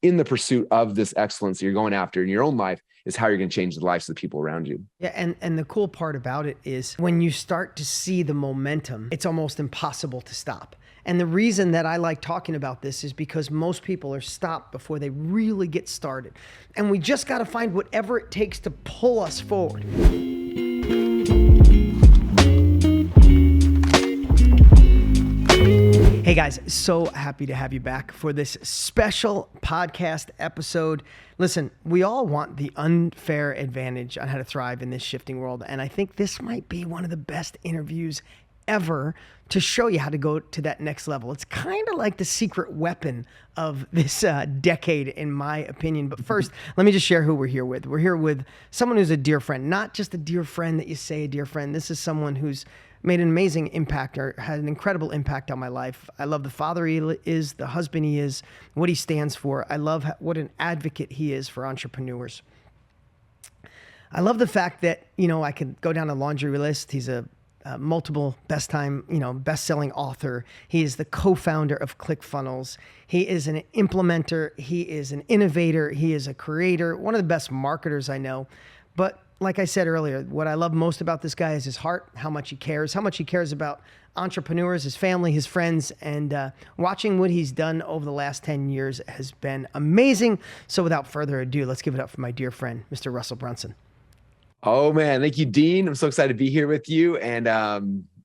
in the pursuit of this excellence that you're going after in your own life is how you're going to change the lives of the people around you. Yeah, and the cool part about it is when you start to see the momentum, it's almost impossible to stop. And the reason that I like talking about this is because most people are stopped before they really get started. And we just got to find whatever it takes to pull us forward. Hey guys, so happy to have you back for this special podcast episode. Listen, we all want the unfair advantage on how to thrive in this shifting world. And I think this might be one of the best interviews ever to show you how to go to that next level. It's kind of like the secret weapon of this decade, in my opinion. But first, let me just share who we're here with. We're here with someone who's a dear friend, not just a dear friend that you say a dear friend. This is someone who's made an amazing impact or had an incredible impact on my life. I love the father he is, the husband he is, what he stands for. I love what an advocate he is for entrepreneurs. I love the fact that, I could go down a laundry list. He's a multiple best-selling author. He is the co-founder of ClickFunnels. He is an implementer. He is an innovator. He is a creator, one of the best marketers I know. But like I said earlier, what I love most about this guy is his heart, how much he cares about entrepreneurs, his family, his friends, and watching what he's done over the last 10 years has been amazing. So without further ado, let's give it up for my dear friend, Mr. Russel Brunson. Oh man, thank you, Dean. I'm so excited to be here with you. And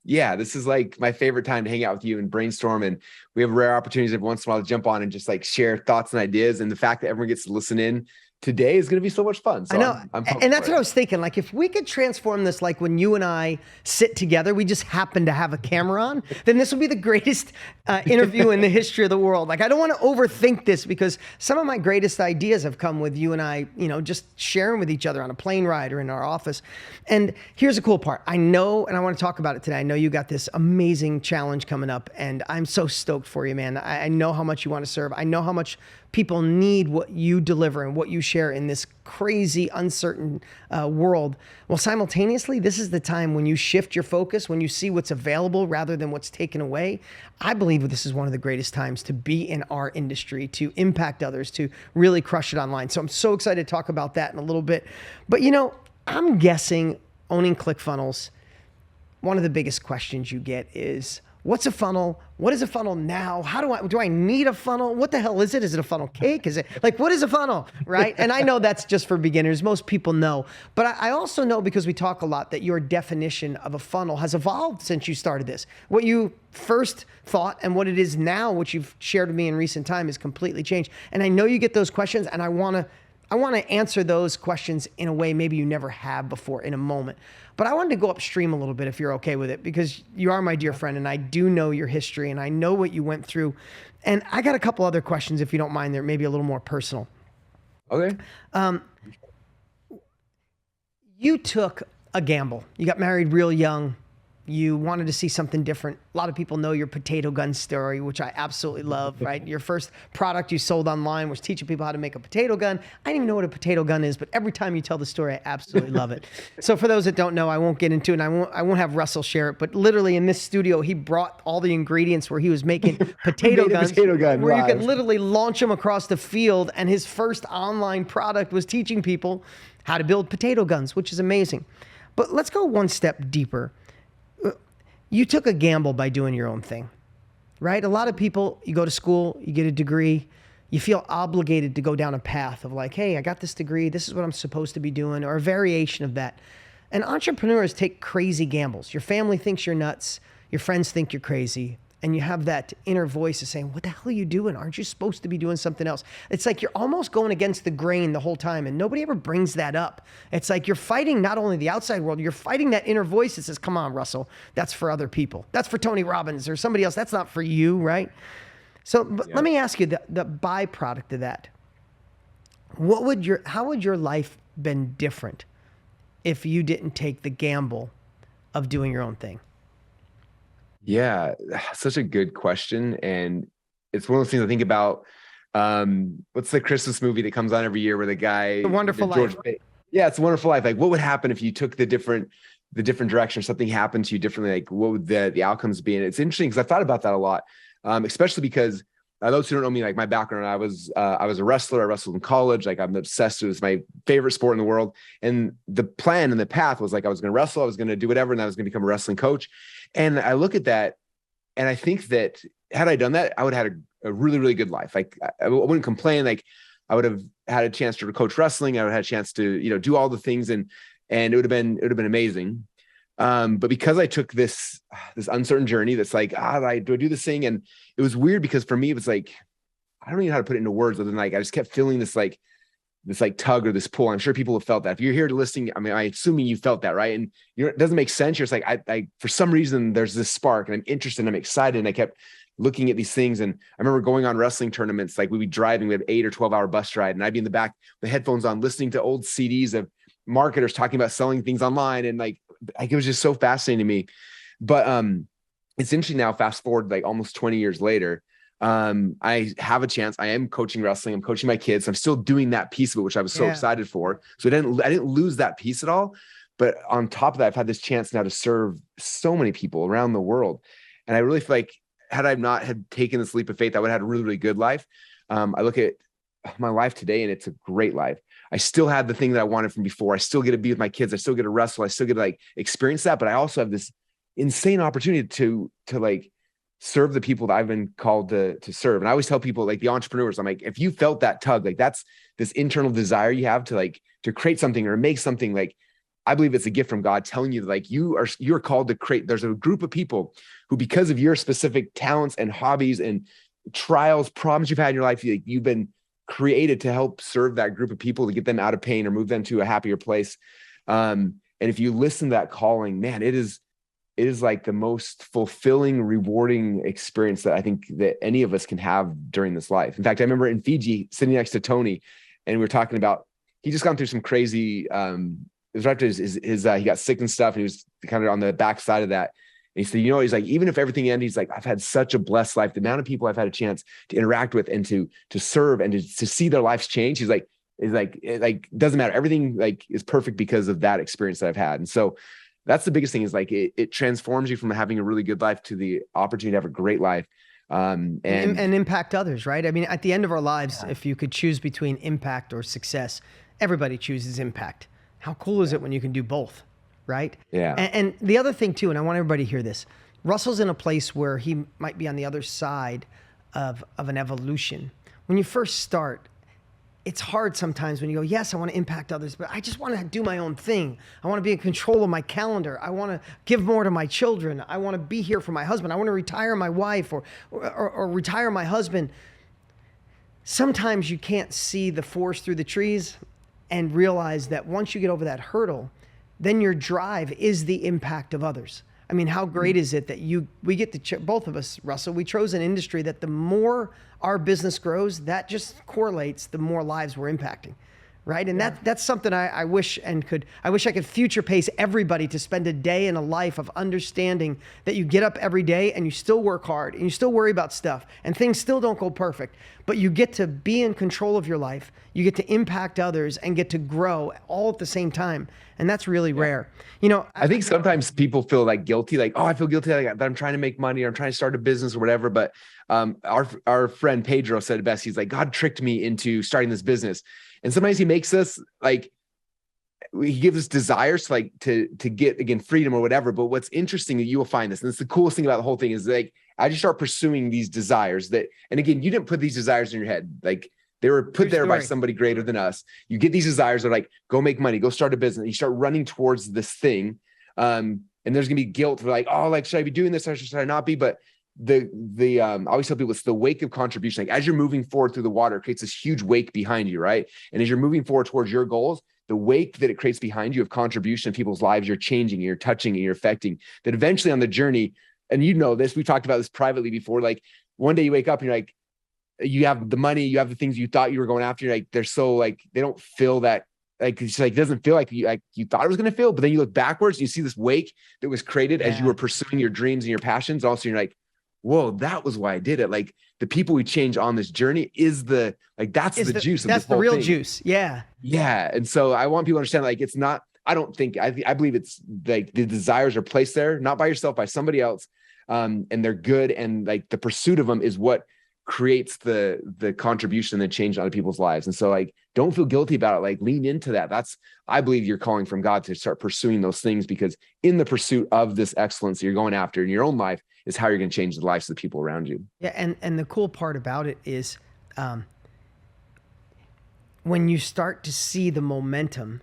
this is like my favorite time to hang out with you and brainstorm. And we have rare opportunities every once in a while to jump on and just like share thoughts and ideas. And the fact that everyone gets to listen in today is going to be so much fun. So I know. And that's what I was thinking. Like, if we could transform this, like when you and I sit together, we just happen to have a camera on, then this would be the greatest interview in the history of the world. Like, I don't want to overthink this because some of my greatest ideas have come with you and I, just sharing with each other on a plane ride or in our office. And here's the cool part. I know, and I want to talk about it today. I know you got this amazing challenge coming up, and I'm so stoked for you, man. I know how much you want to serve. I know how much people need what you deliver and what you share in this crazy, uncertain world. Well, simultaneously, this is the time when you shift your focus, when you see what's available rather than what's taken away. I believe this is one of the greatest times to be in our industry, to impact others, to really crush it online. So I'm so excited to talk about that in a little bit. But I'm guessing owning ClickFunnels, one of the biggest questions you get is, what's a funnel? What is a funnel now? Do I need a funnel? What the hell is it? Is it a funnel cake? Is it like, what is a funnel, right? And I know that's just for beginners. Most people know, but I also know, because we talk a lot, that your definition of a funnel has evolved since you started this. What you first thought and what it is now, which you've shared with me in recent time, is completely changed. And I know you get those questions, and I want to answer those questions in a way maybe you never have before in a moment. But I wanted to go upstream a little bit, if you're okay with it, because you are my dear friend and I do know your history and I know what you went through. And I got a couple other questions, if you don't mind. They're maybe a little more personal. Okay. You took a gamble. You got married real young. You wanted to see something different. A lot of people know your potato gun story, which I absolutely love, right? Your first product you sold online was teaching people how to make a potato gun. I don't even know what a potato gun is, but every time you tell the story, I absolutely love it. So for those that don't know, I won't get into it, and I won't have Russell share it, but literally in this studio, he brought all the ingredients where he was making potato guns, where you could literally launch them across the field, and his first online product was teaching people how to build potato guns, which is amazing. But let's go one step deeper. You took a gamble by doing your own thing, right? A lot of people, you go to school, you get a degree, you feel obligated to go down a path of like, hey, I got this degree, this is what I'm supposed to be doing, or a variation of that. And entrepreneurs take crazy gambles. Your family thinks you're nuts, your friends think you're crazy, and you have that inner voice of saying, what the hell are you doing? Aren't you supposed to be doing something else? It's like you're almost going against the grain the whole time, and nobody ever brings that up. It's like you're fighting not only the outside world, you're fighting that inner voice that says, come on, Russell, that's for other people. That's for Tony Robbins or somebody else. That's not for you, right? So Let me ask you the byproduct of that. How would your life been different if you didn't take the gamble of doing your own thing? Yeah, such a good question. And it's one of those things I think about. What's the Christmas movie that comes on every year where the guy, The Wonderful Life. Yeah, It's a Wonderful Life. Like, what would happen if you took the different direction, or something happened to you differently? Like, what would the outcomes be? And it's interesting because I've thought about that a lot, especially because those who don't know me, like my background, I was a wrestler. I wrestled in college. Like I'm obsessed with it. It's my favorite sport in the world. And the plan and the path was like, I was going to wrestle, I was going to do whatever. And I was going to become a wrestling coach. And I look at that and I think that had I done that, I would have had a really, really good life. Like I wouldn't complain. Like I would have had a chance to coach wrestling. I would have had a chance to, do all the things and it would have been amazing. But because I took this uncertain journey, that's like, do I do this thing? And it was weird because for me, it was like, I don't even know how to put it into words other than like, I just kept feeling this tug or this pull. I'm sure people have felt that. If you're here listening, I mean, I'm assuming you felt that, right? And it doesn't make sense. You're just like, I for some reason, there's this spark and I'm interested and I'm excited. And I kept looking at these things. And I remember going on wrestling tournaments, like we'd be driving, we had 8 or 12 hour bus ride. And I'd be in the back with headphones on, listening to old CDs of marketers talking about selling things online. And like it was just so fascinating to me. But it's interesting now, fast forward like almost 20 years later, I have a chance. I am coaching wrestling. I'm coaching my kids. I'm still doing that piece of it, which I was so excited for. So I didn't lose that piece at all. But on top of that, I've had this chance now to serve so many people around the world. And I really feel like had I not had taken this leap of faith, I would have had a really, really good life. I look at my life today and it's a great life. I still had the thing that I wanted from before. I still get to be with my kids. I still get to wrestle. I still get to like experience that. But I also have this insane opportunity to like serve the people that I've been called to serve. And I always tell people, like the entrepreneurs, I'm like, if you felt that tug, like that's this internal desire you have to create something or make something, like I believe it's a gift from God telling you that like you're called to create. There's a group of people who, because of your specific talents and hobbies and trials, problems you've had in your life, you've been created to help serve that group of people, to get them out of pain or move them to a happier place. And if you listen to that calling, man, it is like the most fulfilling, rewarding experience that I think that any of us can have during this life. In fact, I remember in Fiji sitting next to Tony and we were talking about, he just gone through some crazy, it was right after he got sick and stuff. And he was kind of on the backside of that. And he said, he's like, even if everything ended, he's like, I've had such a blessed life. The amount of people I've had a chance to interact with and to serve and to see their lives change. He's like, it doesn't matter. Everything like is perfect because of that experience that I've had. And so that's the biggest thing, is like, it transforms you from having a really good life to the opportunity to have a great life. And impact others, right? I mean, at the end of our lives, if you could choose between impact or success, everybody chooses impact. How cool is it when you can do both? Right? Yeah. And the other thing too, and I want everybody to hear this, Russell's in a place where he might be on the other side of an evolution. When you first start, it's hard sometimes when you go, yes, I want to impact others, but I just want to do my own thing. I want to be in control of my calendar. I want to give more to my children. I want to be here for my husband. I want to retire my wife or retire my husband. Sometimes you can't see the forest through the trees and realize that once you get over that hurdle, then your drive is the impact of others. I mean, how great is it that we get to, both of us, Russell, we chose an industry that the more our business grows, that just correlates, the more lives we're impacting, right? And that's something I wish I could future pace everybody to spend a day in a life of understanding that you get up every day and you still work hard and you still worry about stuff and things still don't go perfect, but you get to be in control of your life. You get to impact others and get to grow all at the same time. And that's really rare. I think sometimes people feel like guilty, like, oh, I feel guilty that I'm trying to make money or I'm trying to start a business or whatever. But our friend Pedro said it best. He's like, God tricked me into starting this business. And sometimes he makes us like, he gives us desires to get, again, freedom or whatever. But what's interesting that you will find this, and it's the coolest thing about the whole thing, is like, as you start pursuing these desires and again, you didn't put these desires in your head. Like, they were put there by somebody greater than us. You get these desires, they're like, go make money, go start a business. You start running towards this thing. And there's gonna be guilt. They're like, oh, like, should I be doing this or should I not be? But I always tell people it's the wake of contribution. Like, as you're moving forward through the water, it creates this huge wake behind you, right? And as you're moving forward towards your goals, the wake that it creates behind you of contribution in people's lives, you're changing, you're touching, and you're affecting, that eventually on the journey, and this, we've talked about this privately before, like one day you wake up and you're like, you have the money, you have the things you thought you were going after. You're like, they're so like, they don't feel that, like, it's like, it doesn't feel like you thought it was going to feel, but then you look backwards and you see this wake that was created as you were pursuing your dreams and your passions. Also, you're like, whoa, that was why I did it. Like, the people we change on this journey is that's the juice of this whole thing. That's the real juice. Yeah. Yeah. And so I want people to understand, like, it's not, I believe it's like the desires are placed there, not by yourself, by somebody else. And they're good. And like the pursuit of them is what creates the contribution and the change on other people's lives. And so like, don't feel guilty about it. Like lean into that. That's, I believe you're calling from God to start pursuing those things, because in the pursuit of this excellence that you're going after in your own life is how you're going to change the lives of the people around you. Yeah. And the cool part about it is, when you start to see the momentum,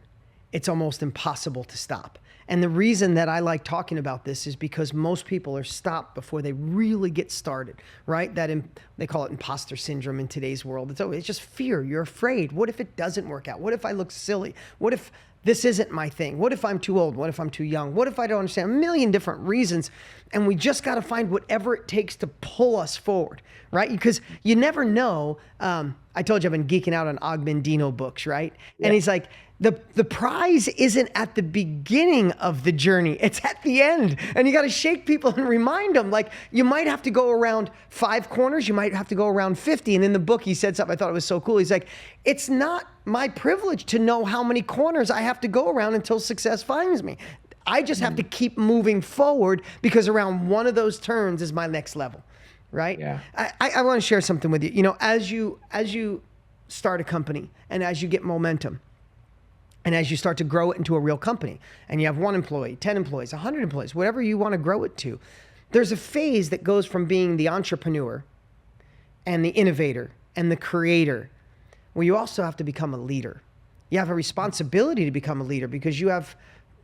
it's almost impossible to stop. And the reason that I like talking about this is because most people are stopped before they really get started, right? They call it imposter syndrome in today's world. It's just fear. You're afraid. What if it doesn't work out? What if I look silly? What if this isn't my thing? What if I'm too old? What if I'm too young? What if I don't understand? A million different reasons. And we just got to find whatever it takes to pull us forward, right? Because you never know. I told you I've been geeking out on Ogmandino books, right? Yeah. And he's like, the prize isn't at the beginning of the journey, it's at the end. And you got to shake people and remind them, like, you might have to go around 5 corners, you might have to go around 50. And in the book, he said something I thought it was so cool. He's like, it's not my privilege to know how many corners I have to go around until success finds me. I just have to keep moving forward, because around one of those turns is my next level, right? Yeah. I want to share something with you. You know, as you start a company and as you get momentum, and as you start to grow it into a real company, and you have 1 employee, 10 employees, 100 employees, whatever you want to grow it to, there's a phase that goes from being the entrepreneur and the innovator and the creator, where you also have to become a leader. You have a responsibility to become a leader, because you have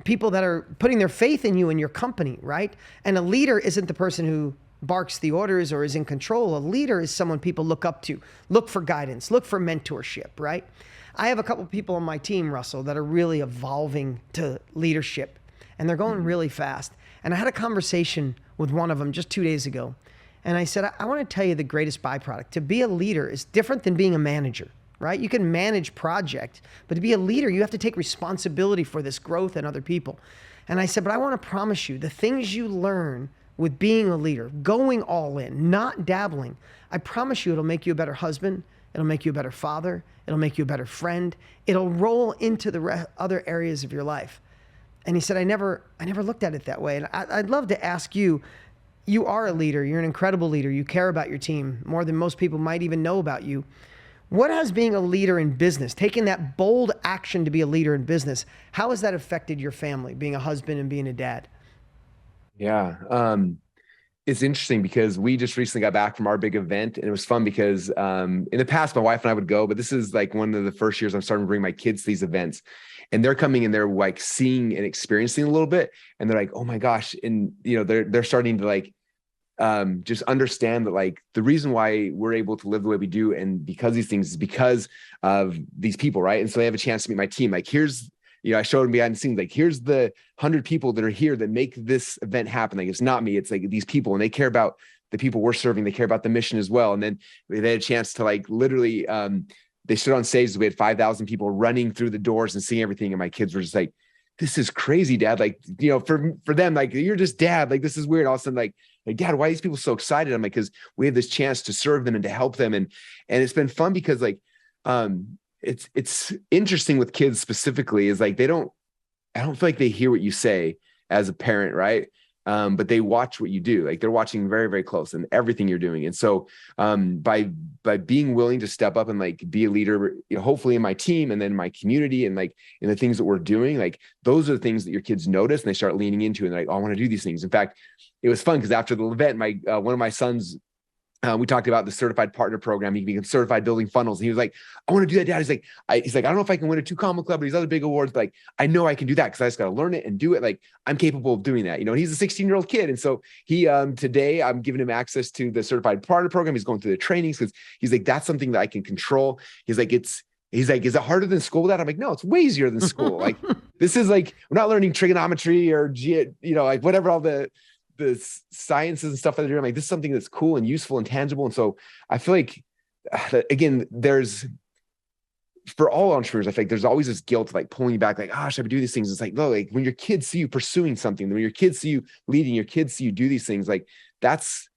people that are putting their faith in you and your company, right? And a leader isn't the person who barks the orders or is in control. A leader is someone people look up to, look for guidance, look for mentorship, right? I have a couple people on my team, Russell, that are really evolving to leadership, and they're going really fast. And I had a conversation with one of them just 2 days ago. And I said, I want to tell you the greatest byproduct. To be a leader is different than being a manager, right? You can manage project, but to be a leader, you have to take responsibility for this growth and other people. And I said, but I want to promise you, the things you learn with being a leader, going all in, not dabbling, I promise you it'll make you a better husband. It'll make you a better father. It'll make you a better friend. It'll roll into the other areas of your life. And he said, I never looked at it that way. And I'd love to ask you, you are a leader. You're an incredible leader. You care about your team more than most people might even know about you. What has being a leader in business, taking that bold action to be a leader in business, how has that affected your family, being a husband and being a dad? Yeah. It's interesting because we just recently got back from our big event, and it was fun because in the past, my wife and I would go, but this is like one of the first years I'm starting to bring my kids to these events, and they're coming and they're like seeing and experiencing a little bit. And they're like, oh my gosh. And, you know, they're starting to like, just understand that like the reason why we're able to live the way we do, and because these things, is because of these people. Right. And so they have a chance to meet my team. Like, here's, you know, I showed them behind the scenes, like, here's the 100 people that are here that make this event happen. Like, it's not me, it's like these people, and they care about the people we're serving. They care about the mission as well. And then they had a chance to like, literally, they stood on stage. We had 5,000 people running through the doors and seeing everything. And my kids were just like, this is crazy, Dad. Like, you know, for them, like, you're just dad. Like, this is weird. All of a sudden, like, Dad, why are these people so excited? I'm like, because we have this chance to serve them and to help them. And it's been fun because like, it's interesting with kids specifically is like, I don't feel like they hear what you say as a parent. Right. But they watch what you do. Like, they're watching very, very close and everything you're doing. And so, by being willing to step up and like be a leader, you know, hopefully in my team and then my community and like in the things that we're doing, like those are the things that your kids notice and they start leaning into, and they're like, oh, I want to do these things. In fact, it was fun because after the event, one of my sons, we talked about the certified partner program. He became certified building funnels. And he was like, I want to do that, Dad. He's like, I don't know if I can win a 2 Comma Club or these other big awards, but like, I know I can do that because I just got to learn it and do it. Like, I'm capable of doing that. You know, he's a 16-year-old kid. And so he, today I'm giving him access to the certified partner program. He's going through the trainings because he's like, that's something that I can control. He's like, is it harder than school, Dad? I'm like, no, it's way easier than school. Like, this is like, we're not learning trigonometry or, like whatever, all the sciences and stuff that they're doing. Like, this is something that's cool and useful and tangible. And so I feel like, again, for all entrepreneurs, I feel like there's always this guilt, like pulling you back, like, oh, should I do these things? It's like, no, like when your kids see you pursuing something, when your kids see you leading, your kids see you do these things, like that's,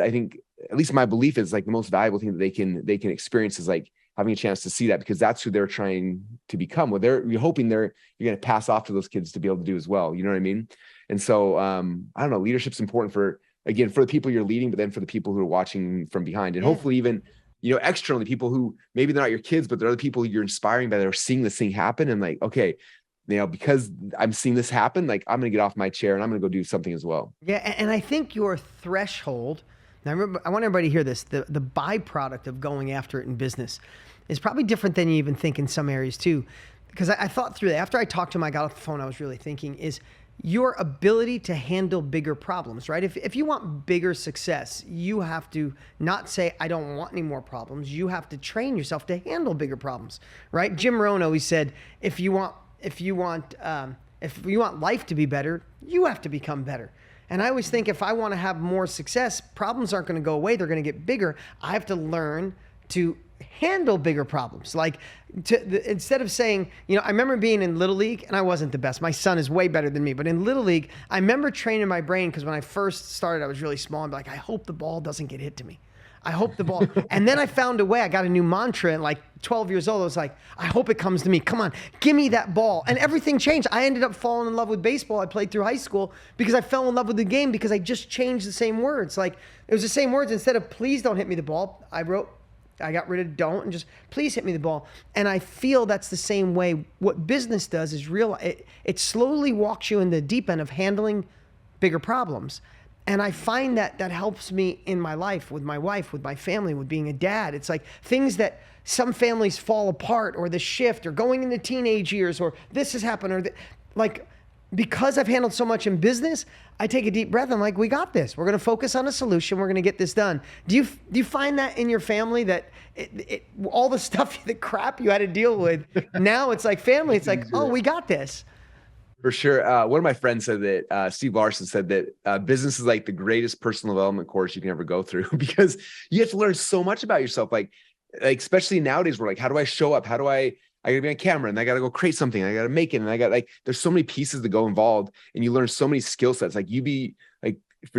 I think, at least my belief is like the most valuable thing that they can experience is like having a chance to see that, because that's who they're trying to become. Well, you're hoping you're going to pass off to those kids to be able to do as well. You know what I mean? And so, I don't know, leadership's important for again, for the people you're leading, but then for the people who are watching from behind, and hopefully even, externally, people who maybe they're not your kids, but they're other people you're inspiring by that are seeing this thing happen. And like, okay, because I'm seeing this happen, like I'm going to get off my chair and I'm going to go do something as well. Yeah. And I think your threshold, now I want everybody to hear this, the byproduct of going after it in business is probably different than you even think in some areas too. Because I thought through that. After I talked to him, I got off the phone, I was really thinking is your ability to handle bigger problems, right? If you want bigger success, you have to not say, I don't want any more problems. You have to train yourself to handle bigger problems, right? Jim Rohn always said, if you want life to be better, you have to become better. And I always think if I want to have more success, problems aren't going to go away. They're going to get bigger. I have to learn to handle bigger problems. Like instead of saying, I remember being in Little League and I wasn't the best. My son is way better than me. But in Little League, I remember training my brain because when I first started, I was really small. And like, I hope the ball doesn't get hit to me. I hope the ball. And then I found a way. I got a new mantra. And like 12 years old, I was like, I hope it comes to me. Come on, give me that ball. And everything changed. I ended up falling in love with baseball. I played through high school because I fell in love with the game because I just changed the same words. Like it was the same words. Instead of please don't hit me the ball, I got rid of don't and just please hit me the ball. And I feel that's the same way. What business does is it slowly walks you in the deep end of handling bigger problems. And I find that helps me in my life, with my wife, with my family, with being a dad. It's like things that some families fall apart or the shift or going into teenage years or this has happened or like because I've handled so much in business, I take a deep breath. I'm like, we got this. We're going to focus on a solution. We're going to get this done. Do you find that in your family that all the stuff, the crap you had to deal with, now it's like family. It's like, oh, we got this. For sure. One of my friends said that, Steve Larson said that business is like the greatest personal development course you can ever go through because you have to learn so much about yourself. Like especially nowadays, we're like, how do I show up? I gotta be on camera and I gotta go create something. I gotta make it. And there's so many pieces that go involved and you learn so many skill sets. For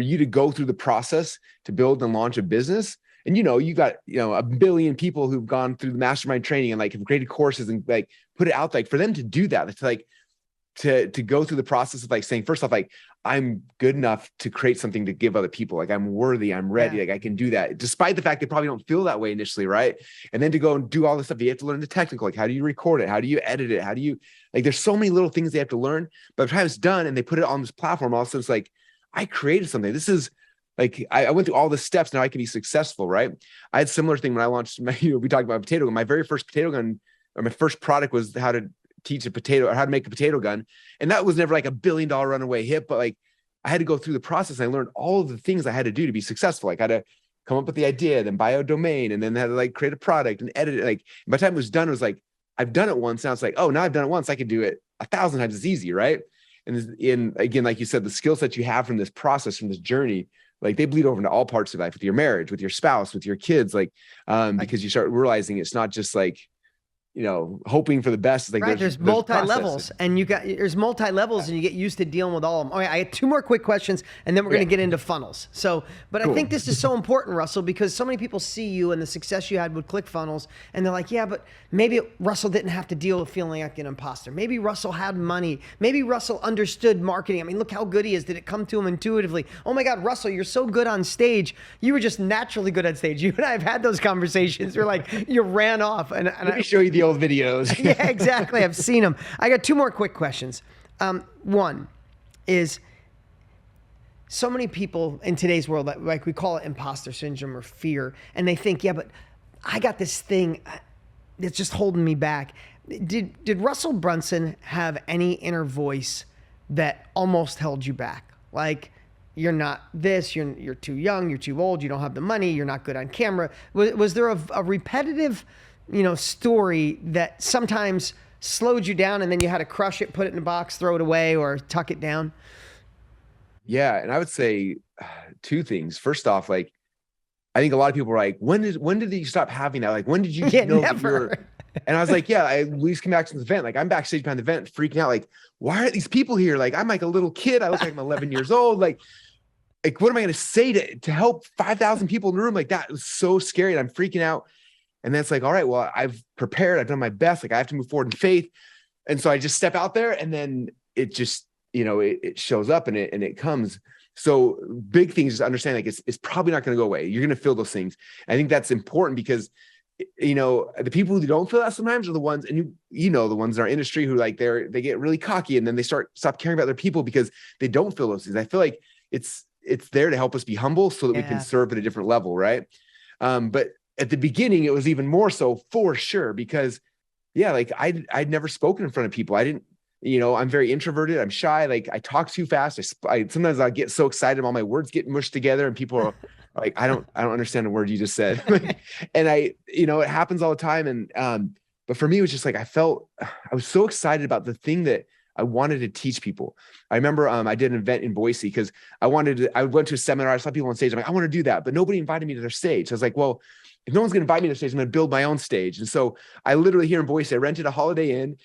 you to go through the process to build and launch a business. And, you got, a billion people who've gone through the mastermind training and like have created courses and like put it out, like for them to do that, it's like, to go through the process of like saying, first off, like, I'm good enough to create something to give other people. Like I'm worthy, I'm ready. Like I can do that despite the fact they probably don't feel that way initially. Right. And then to go and do all this stuff, you have to learn the technical, like how do you record it? How do you edit it? How do you there's so many little things they have to learn, but by the time it's done and they put it on this platform, also it's like, I created something. This is like, I went through all the steps. Now I can be successful. Right. I had a similar thing when I launched we talked about potato gun. My very first potato gun, or my first product was how to teach how to make a potato gun. And that was never like $1 billion runaway hit, but like I had to go through the process. And I learned all of the things I had to do to be successful. Like I had to come up with the idea, then buy a domain, and then had to like create a product and edit it. Like by the time it was done, it was like, I've done it once. Now it's like, oh, now I've done it once. I can do it 1,000 times as easy. Right. And again, like you said, the skill sets you have from this process, from this journey, like they bleed over into all parts of life, with your marriage, with your spouse, with your kids, because you start realizing it's not just like, hoping for the best. It's like right. There's multi-levels and there's multi-levels and you get used to dealing with all of them. Okay, I had 2 more quick questions and then we're going to get into funnels. But cool. I think this is so important, Russell, because so many people see you and the success you had with ClickFunnels and they're like, yeah, but maybe Russell didn't have to deal with feeling like an imposter. Maybe Russell had money. Maybe Russell understood marketing. I mean, look how good he is. Did it come to him intuitively? Oh my God, Russell, you're so good on stage. You were just naturally good on stage. You and I have had those conversations. You're like, you ran off. And let me show you the old videos. Yeah, exactly. I've seen them. I got 2 more quick questions. One is, so many people in today's world, like we call it imposter syndrome or fear, and they think, yeah, but I got this thing that's just holding me back. Did Russel Brunson have any inner voice that almost held you back? Like, you're not this, you're too young, you're too old, you don't have the money, you're not good on camera. Was there a repetitive story that sometimes slowed you down and then you had to crush it, put it in a box, throw it away, or tuck it down? Yeah. And I would say 2 things. First off, like, I think a lot of people are like, when did you stop having that? Like, when did you know that you were? And I was like, yeah, we just came back to the event. Like I'm backstage behind the event freaking out. Like, why are these people here? Like, I'm like a little kid. I look like I'm 11 years old. Like, what am I going to say to help 5,000 people in the room? Like that was so scary. And I'm freaking out. And then it's like, all right, well, I've prepared, I've done my best. Like I have to move forward in faith. And so I just step out there and then it just, it shows up and it comes. So big things, just understand like it's probably not going to go away. You're going to feel those things. I think that's important because, you know, the people who don't feel that sometimes are the ones, and you know, the ones in our industry who like they get really cocky and then they stop caring about their people because they don't feel those things. I feel like it's there to help us be humble so that we can serve at a different level. Right. But at the beginning, it was even more so for sure, because like I'd never spoken in front of people. I didn't, you know, I'm very introverted. I'm shy. Like I talk too fast. Sometimes I get so excited. All my words get mushed together and people are like, I don't understand a word you just said. And you know, it happens all the time. And, but for me, it was just like, I was so excited about the thing that I wanted to teach people. I remember, I did an event in Boise because I went to a seminar. I saw people on stage. I'm like, I want to do that, but nobody invited me to their stage. I was like, well, if no one's going to invite me to the stage, I'm going to build my own stage. And so I literally here in Boise, I rented a Holiday Inn.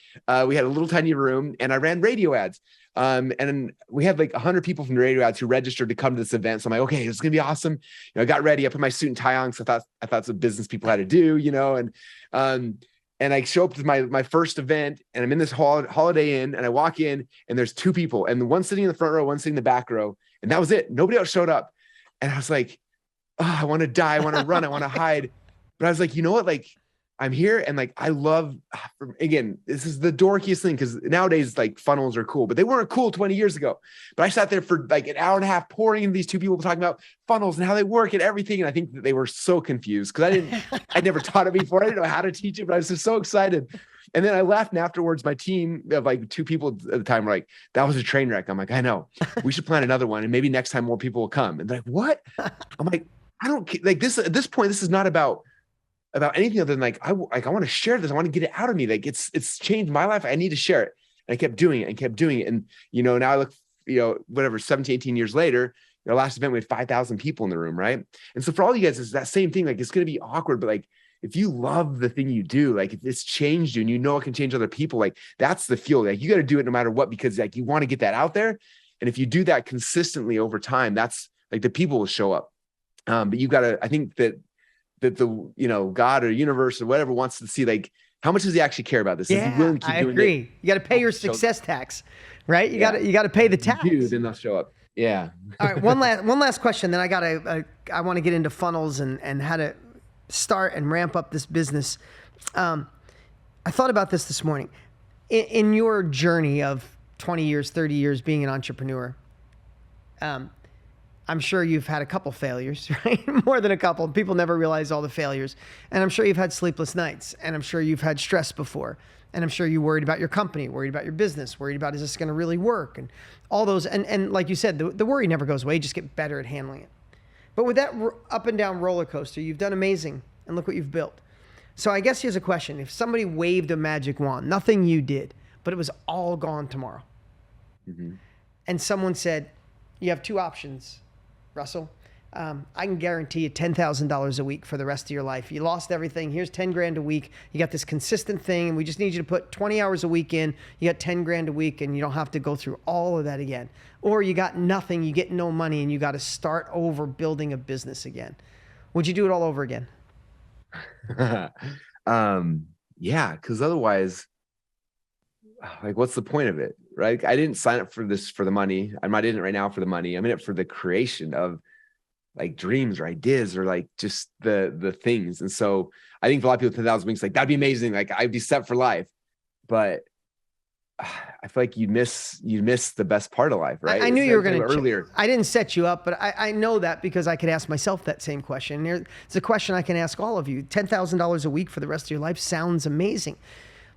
We had a little tiny room and I ran radio ads. And we had like 100 people from the radio ads who registered to come to this event. So I'm like, okay, it's going to be awesome. You know, I got ready. I put my suit and tie on. So I thought some business people had to do, you know, and I show up to my first event and I'm in this Holiday Inn and I walk in and there's two people and the one sitting in the front row, one sitting in the back row. And that was it. Nobody else showed up. And I was like, oh, I want to die. I want to run. I want to hide. But I was like, you know what? Like, I'm here. And like, I love, again, this is the dorkiest thing. Cause nowadays like funnels are cool, but they weren't cool 20 years ago. But I sat there for like an hour and a half pouring into these two people talking about funnels and how they work and everything. And I think that they were so confused because I'd never taught it before. I didn't know how to teach it, but I was just so excited. And then I left, and afterwards, my team of like two people at the time were like, that was a train wreck. I'm like, I know, we should plan another one. And maybe next time more people will come. And they're like, what? I'm like, I don't like this at this point. This is not about anything other than like, I want to share this. I want to get it out of me. Like it's changed my life. I need to share it. And I kept doing it and kept doing it. And, you know, now I look, you know, whatever, 17, 18 years later, our last event, we had 5,000 people in the room. Right. And so for all you guys, it's that same thing. Like, it's going to be awkward, but like, if you love the thing you do, like if it's changed you and you know, it can change other people, like that's the fuel. Like you got to do it no matter what, because like you want to get that out there. And if you do that consistently over time, that's like the people will show up. But you got to, I think that the, you know, God or universe or whatever wants to see, like, how much does he actually care about this? Yeah, is he willing to keep I doing agree. it? You got to pay your success tax, right? You got to pay the tax. You do, then they'll show up. Yeah. All right. One last question. Then I want to get into funnels and how to start and ramp up this business. I thought about this morning. In your journey of 20 years, 30 years being an entrepreneur, I'm sure you've had a couple failures, right? More than a couple. People never realize all the failures. And I'm sure you've had sleepless nights. And I'm sure you've had stress before. And I'm sure you worried about your company, worried about your business, worried about, is this going to really work? And all those. And like you said, the worry never goes away. You just get better at handling it. But with that up and down roller coaster, you've done amazing. And look what you've built. So I guess here's a question. If somebody waved a magic wand, nothing you did, but it was all gone tomorrow. Mm-hmm. And someone said, you have two options, Russell. I can guarantee you $10,000 a week for the rest of your life. You lost everything. Here's 10 grand a week. You got this consistent thing, and we just need you to put 20 hours a week in. You got 10 grand a week, and you don't have to go through all of that again. Or you got nothing, you get no money, and you got to start over building a business again. Would you do it all over again? Yeah, because otherwise, like, what's the point of it, right? I didn't sign up for this for the money. I'm not in it right now for the money. I'm in it for the creation of like dreams or ideas or like just the things. And so I think for a lot of people, 10,000 weeks, like that'd be amazing. Like I'd be set for life, but I feel like you'd miss the best part of life, right? I knew you were going to earlier. I didn't set you up, but I know that because I could ask myself that same question. It's a question I can ask all of you. $10,000 a week for the rest of your life sounds amazing,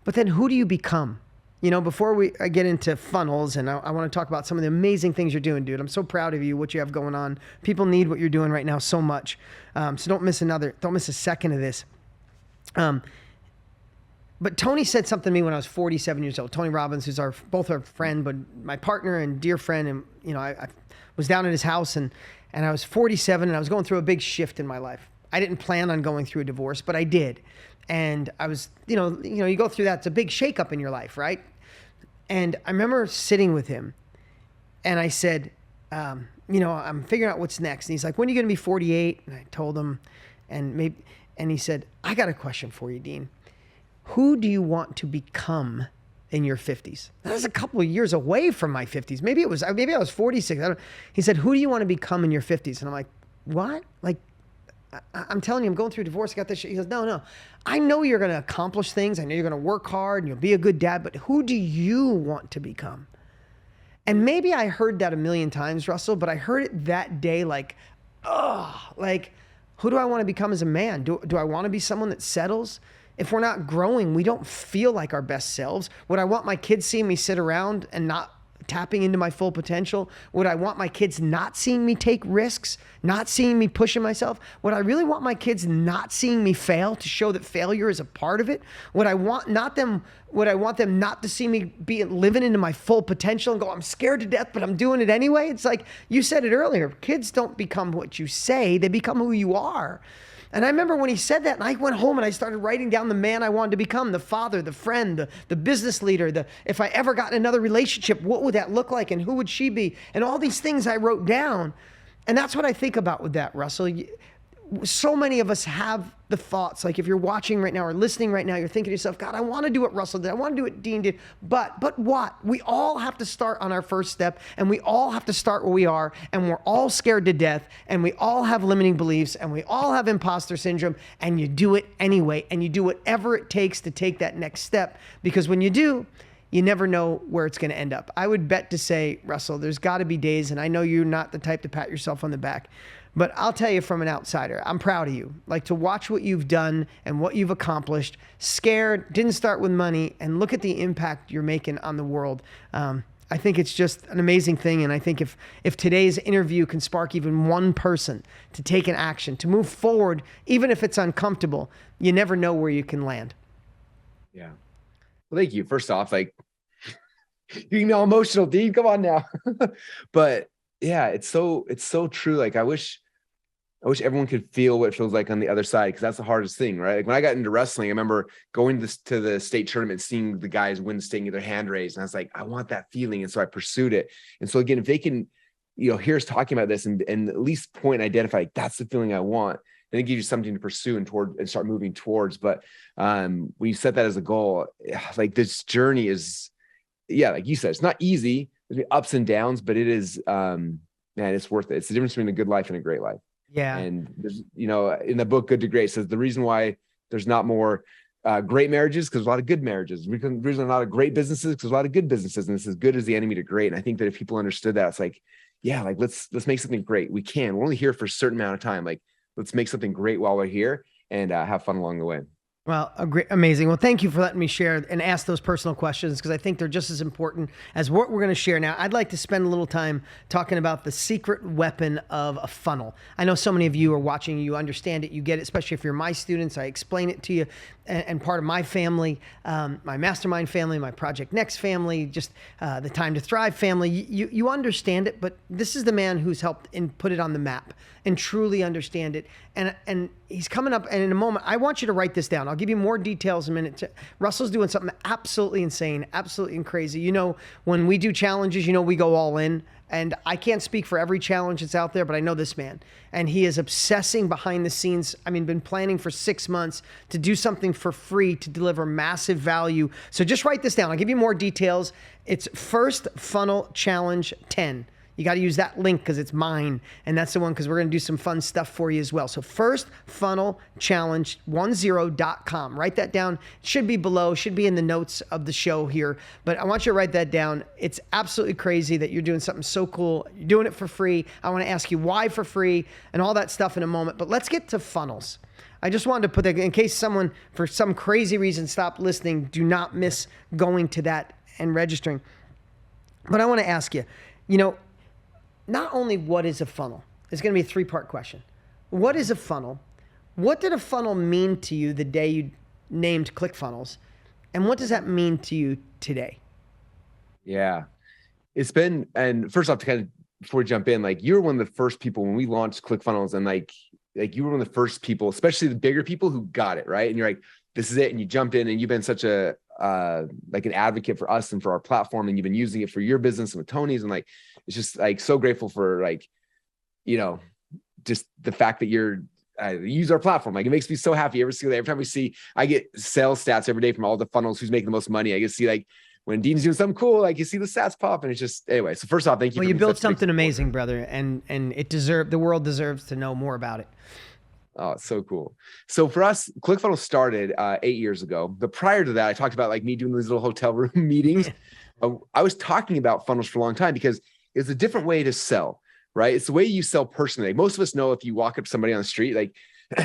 but then who do you become? You know, before I get into funnels, and I want to talk about some of the amazing things you're doing, dude. I'm so proud of you, what you have going on. People need what you're doing right now so much. So don't miss a second of this. But Tony said something to me when I was 47 years old. Tony Robbins, who's both our friend, but my partner and dear friend. And, you know, I was down at his house and I was 47 and I was going through a big shift in my life. I didn't plan on going through a divorce, but I did. And I was, you go through that. It's a big shakeup in your life, right? And I remember sitting with him and I said, I'm figuring out what's next. And he's like, when are you going to be 48? And I told him, and he said, I got a question for you, Dean. Who do you want to become in your 50s? That was a couple of years away from my 50s. Maybe I was 46. He said, who do you want to become in your 50s? And I'm like, what? Like, I'm telling you, I'm going through a divorce. I got this shit. He goes, no. I know you're going to accomplish things. I know you're going to work hard and you'll be a good dad, but who do you want to become? And maybe I heard that a million times, Russell, but I heard it that day like, who do I want to become as a man? Do I want to be someone that settles? If we're not growing, we don't feel like our best selves. Would I want my kids seeing me sit around and not tapping into my full potential? Would I want my kids not seeing me take risks, not seeing me pushing myself? Would I really want my kids not seeing me fail to show that failure is a part of it? Would I want them not to see me living into my full potential and go, I'm scared to death, but I'm doing it anyway? It's like you said it earlier, kids don't become what you say, they become who you are. And I remember when he said that, and I went home and I started writing down the man I wanted to become, the father, the friend, the business leader, if I ever got in another relationship, what would that look like and who would she be? And all these things I wrote down. And that's what I think about with that, Russell. So many of us have the thoughts, like if you're watching right now or listening right now, you're thinking to yourself, God, I want to do what Russell did. I want to do what Dean did. But what? We all have to start on our first step, and we all have to start where we are, and we're all scared to death, and we all have limiting beliefs, and we all have imposter syndrome, and you do it anyway, and you do whatever it takes to take that next step, because when you do, you never know where it's going to end up. I would bet to say, Russell, there's got to be days, and I know you're not the type to pat yourself on the back, but I'll tell you from an outsider, I'm proud of you. Like, to watch what you've done and what you've accomplished, scared, didn't start with money, and look at the impact you're making on the world. I think it's just an amazing thing. And I think if today's interview can spark even one person to take an action, to move forward, even if it's uncomfortable, you never know where you can land. Yeah. Well, thank you. First off, like, you're getting all emotional, Dean. Come on now. But yeah, it's so true. Like, I wish everyone could feel what it feels like on the other side, because that's the hardest thing, right? Like, when I got into wrestling, I remember going to the state tournament, seeing the guys win the state and get their hand raised. And I was like, I want that feeling. And so I pursued it. And so again, if they can, hear us talking about this and at least point and identify, like, that's the feeling I want, then it gives you something to pursue and start moving towards. But when you set that as a goal, like, this journey is, like you said, it's not easy. There's ups and downs, but it is, man, it's worth it. It's the difference between a good life and a great life. Yeah. And there's, in the book, Good to Great, says the reason why there's not more great marriages, because there's a lot of good marriages. The reason there's a lot of great businesses, because there's a lot of good businesses, and this is good as the enemy to great. And I think that if people understood that, it's like, like, let's make something great. We can. We're only here for a certain amount of time. Like, let's make something great while we're here and have fun along the way. Well, amazing. Well, thank you for letting me share and ask those personal questions, because I think they're just as important as what we're going to share now. I'd like to spend a little time talking about the secret weapon of a funnel. I know so many of you are watching, you understand it, you get it, especially if you're my students. I explain it to you, and part of my family, my mastermind family, my Project Next family, just the Time to Thrive family. You understand it, but this is the man who's helped and put it on the map and truly understand it. And he's coming up, and in a moment, I want you to write this down. I'll give you more details in a minute. Russell's doing something absolutely insane, absolutely crazy. When we do challenges, we go all in. And I can't speak for every challenge that's out there, but I know this man. And he is obsessing behind the scenes. I mean, been planning for 6 months to do something for free to deliver massive value. So just write this down. I'll give you more details. It's First Funnel Challenge 10. You got to use that link because it's mine. And that's the one, because we're going to do some fun stuff for you as well. So firstfunnelchallenge10.com. Write that down. It should be below, should be in the notes of the show here. But I want you to write that down. It's absolutely crazy that you're doing something so cool. You're doing it for free. I want to ask you why for free and all that stuff in a moment. But let's get to funnels. I just wanted to put that in case someone, for some crazy reason, stopped listening. Do not miss going to that and registering. But I want to ask you, not only what is a funnel, it's going to be a 3-part question. What is a funnel? What did a funnel mean to you the day you named ClickFunnels? And what does that mean to you today? Yeah, it's been, and first off, to kind of, before we jump in, like, you were one of the first people when we launched ClickFunnels, and like you were one of the first people, especially the bigger people, who got it, right? And you're like, this is it. And you jumped in, and you've been such a, like, an advocate for us and for our platform. And you've been using it for your business and with Tony's, and like, it's just like, so grateful for, like, just the fact that you're, use our platform. Like, it makes me so happy every time we see, I get sales stats every day from all the funnels, who's making the most money. I get to see, like, when Dean's doing something cool, like you see the stats pop, and it's just, anyway. So first off, thank you. Well, for you being built such a big something amazing, supporter. brother, and the world deserves to know more about it. Oh, it's so cool. So for us, ClickFunnels started 8 years ago. But prior to that, I talked about like me doing these little hotel room meetings. I was talking about funnels for a long time because it's a different way to sell, right? It's the way you sell personally. Like most of us know if you walk up to somebody on the street, like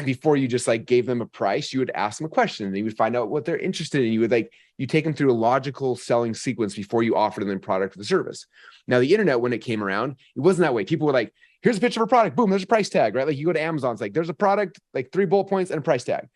before you just like gave them a price, you would ask them a question and you would find out what they're interested in. You would you take them through a logical selling sequence before you offer them the product or the service. Now, the internet, when it came around, it wasn't that way. People were like, here's a picture of a product. Boom, there's a price tag, right? Like you go to Amazon, it's like, there's a product, like 3 bullet points and a price tag.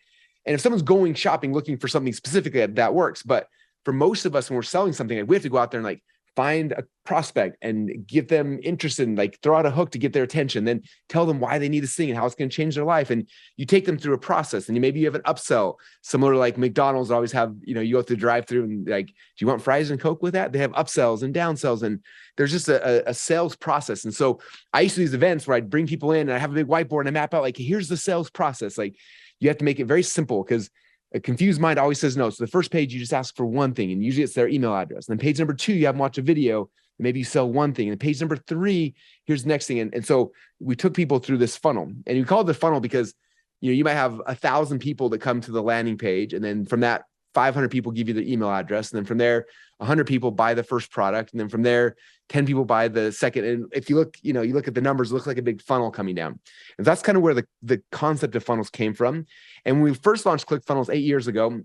And if someone's going shopping, looking for something specifically, that works. But for most of us, when we're selling something, like we have to go out there and like find a prospect and get them interested and like throw out a hook to get their attention, then tell them why they need this thing and how it's going to change their life. And you take them through a process, and maybe you have an upsell similar to like McDonald's always have, you go through the drive-through and like, do you want fries and Coke with that? They have upsells and downsells, and there's just a sales process. And so I used to do these events where I'd bring people in and I have a big whiteboard and I map out like, here's the sales process. Like you have to make it very simple because a confused mind always says no. So the first page, you just ask for one thing, and usually it's their email address. And then page number 2, you have them watch a video. Maybe you sell one thing. And page number 3, here's the next thing. And so we took people through this funnel, and we called it the funnel because, you might have 1,000 people that come to the landing page. And then from that, 500 people give you the email address. And then from there, 100 people buy the first product. And then from there, 10 people buy the second. And if you look, you look at the numbers, it looks like a big funnel coming down. And that's kind of where the concept of funnels came from. And when we first launched ClickFunnels 8 years ago,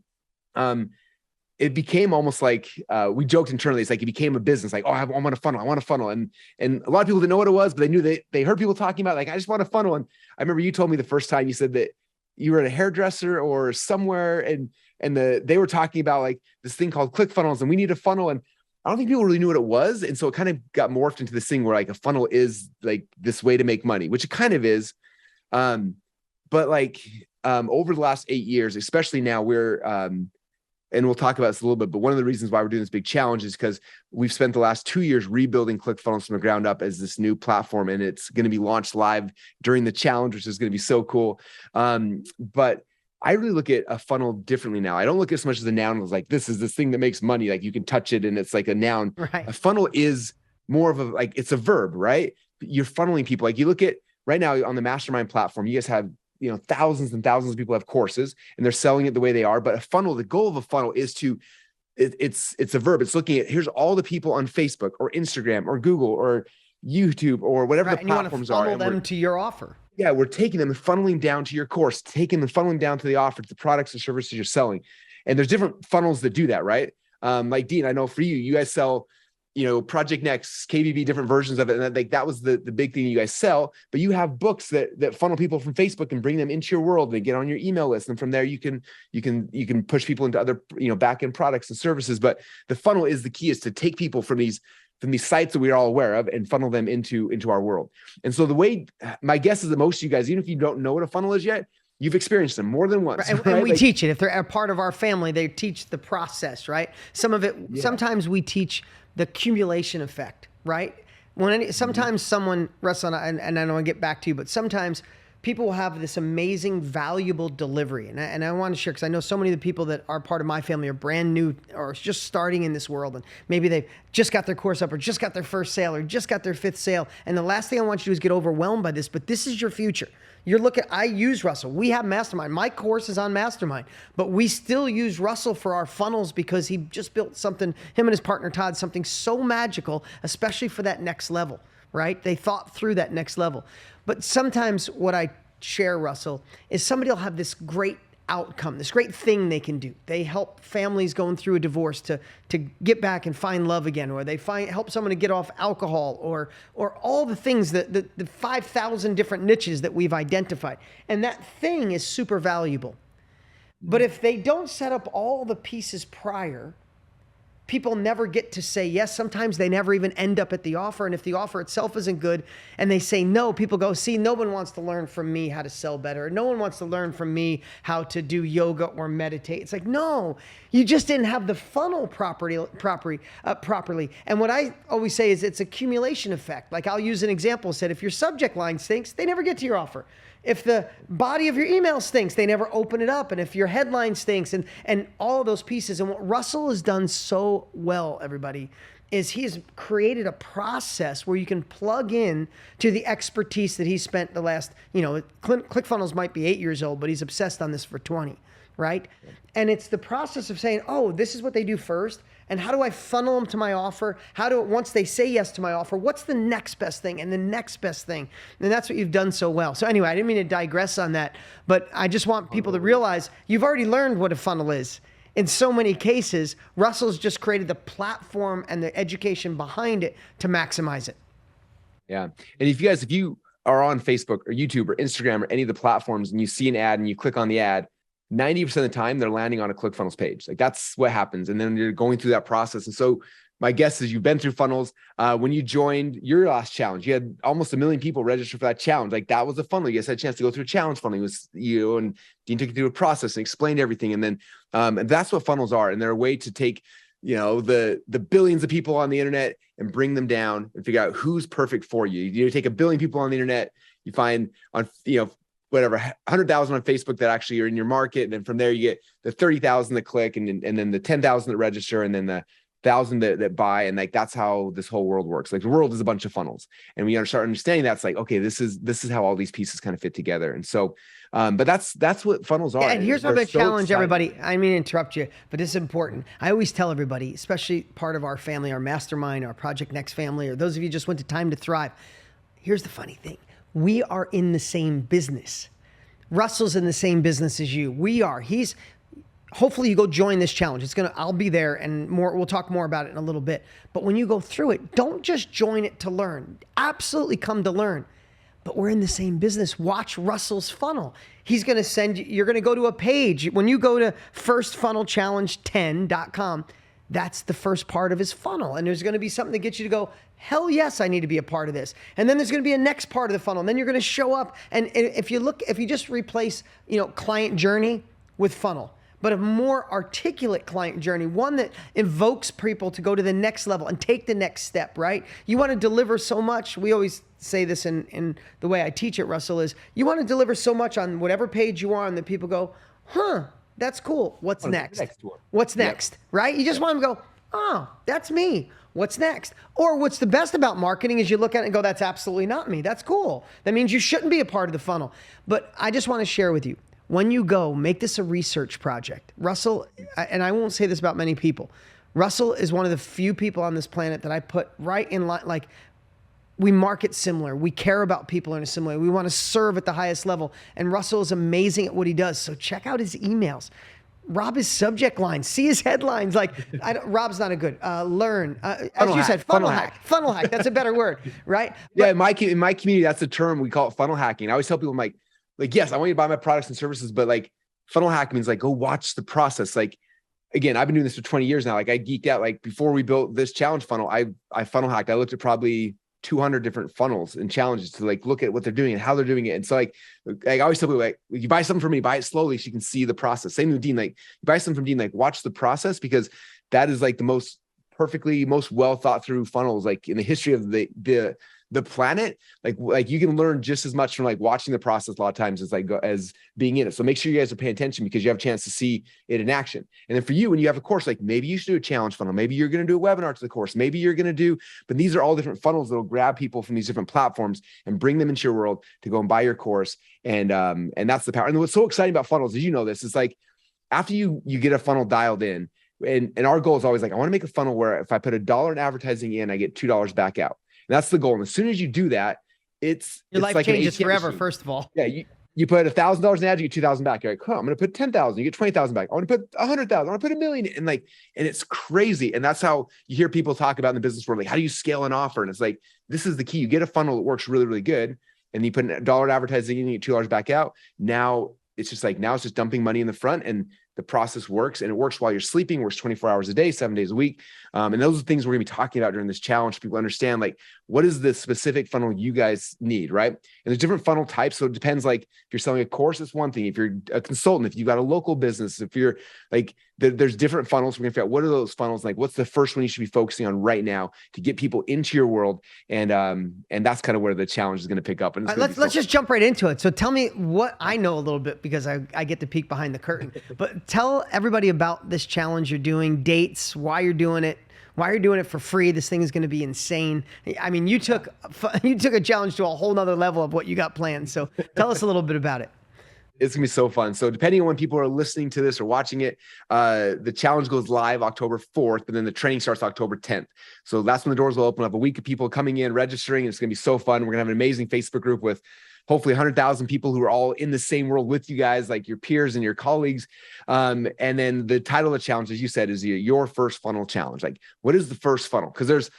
it became almost like we joked internally. It's like it became a business. Like, oh, I want a funnel. I want a funnel. And a lot of people didn't know what it was, but they knew they heard people talking about like, I just want a funnel. And I remember you told me the first time you said that you were at a hairdresser or somewhere, and they were talking about like this thing called ClickFunnels, and we need a funnel. And I don't think people really knew what it was. And so it kind of got morphed into this thing where like a funnel is like this way to make money, which it kind of is. But like over the last 8 years, especially now, we're and we'll talk about this a little bit, but one of the reasons why we're doing this big challenge is because we've spent the last 2 years rebuilding ClickFunnels from the ground up as this new platform, and it's going to be launched live during the challenge, which is going to be so cool. But I really look at a funnel differently now. I don't look at it as much as a noun as like, this is this thing that makes money. Like you can touch it and it's like a noun. Right. A funnel is more of a, like, it's a verb, right? You're funneling people. Like you look at right now on the mastermind platform, you guys have, thousands and thousands of people have courses and they're selling it the way they are. But a funnel, the goal of a funnel is to, it's a verb. It's looking at, here's all the people on Facebook or Instagram or Google or YouTube or whatever the platforms are. And you want to funnel them to your offer. Yeah, we're taking them and funneling down to your course, taking them, funneling down to the offer, to the products and services you're selling. And there's different funnels that do that, right? Like Dean, I know for you guys sell, Project Next, KBB, different versions of it. And that was the big thing you guys sell, but you have books that funnel people from Facebook and bring them into your world. They get on your email list. And from there, you can push people into other, back-end products and services. But the funnel is the key, is to take people from these sites that we're all aware of and funnel them into our world. And so the way, my guess is that most of you guys, even if you don't know what a funnel is yet, you've experienced them more than once. Right? And we teach it. If they're a part of our family, they teach the process, right? Some of it, sometimes we teach the accumulation effect, right? Sometimes someone, Russel, and I don't want to get back to you, but sometimes people will have this amazing, valuable delivery. And I want to share, because I know so many of the people that are part of my family are brand new or just starting in this world. And maybe they've just got their course up or just got their first sale or just got their 5th sale. And the last thing I want you to do is get overwhelmed by this, but this is your future. I use Russel. We have Mastermind. My course is on Mastermind, but we still use Russel for our funnels because he just built something, him and his partner Todd, something so magical, especially for that next level, right? They thought through that next level. But sometimes what I share, Russel, is somebody will have this great outcome, this great thing they can do. They help families going through a divorce to get back and find love again, or they help someone to get off alcohol, or all the things that the 5,000 different niches that we've identified. And that thing is super valuable. But if they don't set up all the pieces prior, people never get to say yes. Sometimes they never even end up at the offer. And if the offer itself isn't good and they say no, people go, see, no one wants to learn from me how to sell better. No one wants to learn from me how to do yoga or meditate. It's like, no, you just didn't have the funnel properly. And what I always say is it's accumulation effect. Like I'll use an example. Said if your subject line stinks, they never get to your offer. If the body of your email stinks, they never open it up. And if your headline stinks and all of those pieces. And what Russell has done so well, everybody, is he has created a process where you can plug in to the expertise that he spent the last, ClickFunnels might be 8 years old, but he's obsessed on this for 20, right? And it's the process of saying, oh, this is what they do first. And how do I funnel them to my offer? Once they say yes to my offer, what's the next best thing and the next best thing? And that's what you've done so well. So anyway, I didn't mean to digress on that, but I just want people to realize you've already learned what a funnel is. In so many cases, Russell's just created the platform and the education behind it to maximize it. Yeah. And if you are on Facebook or YouTube or Instagram or any of the platforms and you see an ad and you click on the ad, 90% of the time they're landing on a ClickFunnels page. Like that's what happens. And then you're going through that process. And so my guess is you've been through funnels. When you joined your last challenge, you had almost 1 million people register for that challenge. Like that was a funnel. You guys had a chance to go through a challenge funnel. It was you and Dean took you through a process and explained everything. And then and that's what funnels are. And they're a way to take, the billions of people on the internet and bring them down and figure out who's perfect for you. You take 1 billion people on the internet, you find on, whatever, 100,000 on Facebook that actually are in your market. And then from there you get the 30,000 that click and then the 10,000 that register and then the 1,000 that buy. And like, that's how this whole world works. Like the world is a bunch of funnels and we start understanding that's like, okay, this is how all these pieces kind of fit together. And so, but that's what funnels are. Yeah, and here's what I'm going to challenge everybody. I mean, interrupt you, but it's important. I always tell everybody, especially part of our family, our mastermind, our Project Next family, or those of you just went to Time to Thrive. Here's the funny thing. We are in the same business. Russell's in the same business as you. We are. Hopefully you go join this challenge. I'll be there and we'll talk more about it in a little bit. But when you go through it, don't just join it to learn. Absolutely come to learn. But we're in the same business. Watch Russell's funnel. He's going to send you, you're going to go to a page. When you go to firstfunnelchallenge10.com, that's the first part of his funnel. And there's going to be something that gets you to go, hell yes, I need to be a part of this. And then there's going to be a next part of the funnel. And then you're going to show up. And if you just replace, client journey with funnel, but a more articulate client journey, one that invokes people to go to the next level and take the next step, right? You want to deliver so much. We always say this in the way I teach it, Russell, is you want to deliver so much on whatever page you are on that people go, that's cool. What's next? What's next, yep. Right? You just want them to go, oh, that's me. What's next? Or what's the best about marketing is you look at it and go, that's absolutely not me. That's cool. That means you shouldn't be a part of the funnel. But I just want to share with you, when you go, make this a research project. Russell, and I won't say this about many people, Russell is one of the few people on this planet that I put right in line, like we market similar. We care about people in a similar way. We want to serve at the highest level. And Russell is amazing at what he does. So check out his emails. Rob his subject lines. See his headlines. Like, Rob's not a good. Learn. As you said, funnel hack. Funnel hack. That's a better word, right? Yeah, in my community, that's the term. We call it funnel hacking. I always tell people, I'm like, yes, I want you to buy my products and services, but like funnel hack means like, go watch the process. Like, again, I've been doing this for 20 years now. Like I geeked out. Like before we built this challenge funnel, I funnel hacked. I looked at probably 200 different funnels and challenges to like look at what they're doing and how they're doing it. And so like I always tell people, like, you buy something from me, buy it slowly so you can see the process. Same with Dean, like you buy something from Dean, like watch the process, because that is like the most well thought through funnels like in the history of the planet. Like you can learn just as much from like watching the process a lot of times as being in it. So make sure you guys are paying attention because you have a chance to see it in action. And then for you, when you have a course, like maybe you should do a challenge funnel. Maybe you're going to do a webinar to the course. Maybe you're going to do, but these are all different funnels that will grab people from these different platforms and bring them into your world to go and buy your course. And that's the power. And what's so exciting about funnels is, this is like, after you get a funnel dialed in, and our goal is always like, I want to make a funnel where if I put $1 in advertising in, I get $2 back out. And that's the goal. And as soon as you do that, your life like changes forever. Machine. First of all, yeah, you put $1,000 in ad, you get 2,000 back. You're like, I'm going to put 10,000, you get 20,000 back. I want to put 100,000, I want to put 1 million, and it's crazy. And that's how you hear people talk about in the business world, like, how do you scale an offer? And it's like, this is the key. You get a funnel that works really, really good, and you put $1 in advertising in, you get $2 back out. Now it's just dumping money in the front, and the process works, and it works while you're sleeping, works 24 hours a day, 7 days a week. And those are the things we're gonna be talking about during this challenge. People understand, like, what is the specific funnel you guys need, right? And there's different funnel types. So it depends, like if you're selling a course, it's one thing. If you're a consultant, if you've got a local business, if you're like, there's different funnels. We're going to figure out what are those funnels, like what's the first one you should be focusing on right now to get people into your world. And that's kind of where the challenge is going to pick up. And let's just jump right into it. So tell me what I know a little bit, because I get to peek behind the curtain, but tell everybody about this challenge you're doing, dates, why you're doing it. Why you're doing it for free. This thing is going to be insane. I mean, you took a challenge to a whole nother level of what you got planned. So tell us a little bit about it. It's gonna be so fun. So depending on when people are listening to this or watching it, the challenge goes live October 4th, but then the training starts October 10th. So that's when the doors will open up. A week of people coming in, registering. And it's gonna be so fun. We're gonna have an amazing Facebook group with hopefully 100,000 people who are all in the same world with you guys, like your peers and your colleagues. And then the title of the challenge, as you said, is your first funnel challenge. Like, what is the first funnel? Because there's,